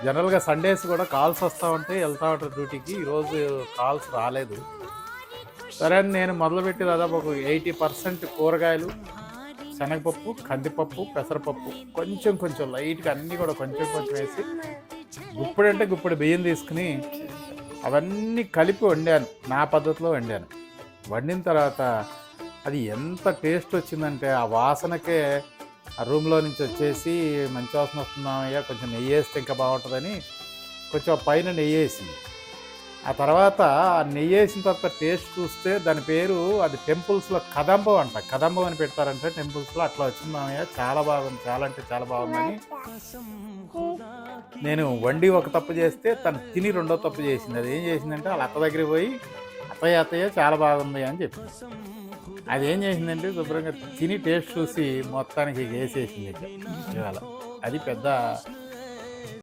జనరల్గా సండేస్ కూడా కాల్స్ వస్తూ ఉంటాయి, వెళ్తూ ఉంటారు డ్యూటీకి. ఈరోజు కాల్స్ రాలేదు. సరే అని నేను మొదలుపెట్టి దాదాపు ఒక 80% కూరగాయలు, శనగపప్పు, కందిపప్పు, పెసరపప్పు, కొంచెం కొంచెం లైట్గా అన్నీ కూడా కొంచెం కొంచెం వేసి గుప్పుడంటే గుప్పుడు బియ్యం తీసుకుని అవన్నీ కలిపి వండాను. నా పద్ధతిలో వండాను. వండిన తర్వాత అది ఎంత టేస్ట్ వచ్చిందంటే ఆ వాసనకే ఆ రూమ్లో నుంచి వచ్చేసి మంచి వాసన వస్తున్నామయ్యా, కొంచెం నెయ్యి వేస్తే ఇంకా బాగుంటుందని కొంచెం పైన నెయ్యి వేసింది. ఆ తర్వాత ఆ నెయ్యి వేసిన తర్వాత టేస్ట్ చూస్తే దాని పేరు అది టెంపుల్స్లో కదంబం అంట. కదంబం అని పెడతారంటే టెంపుల్స్లో. అట్లా వచ్చింది మామయ్య, చాలా బాగుంది, చాలా అంటే చాలా బాగుందని. నేను వండి ఒక తప్పు చేస్తే తను తిని రెండో తప్పు చేసింది. అది ఏం చేసిందంటే వాళ్ళ అత్త దగ్గరికి పోయి అత్తయ్య చాలా బాగుంది అని చెప్పి అదేం చేసిందంటే శుభ్రంగా తిని టేస్ట్ చూసి మొత్తానికి వేసేసింది ఇవాళ. అది పెద్ద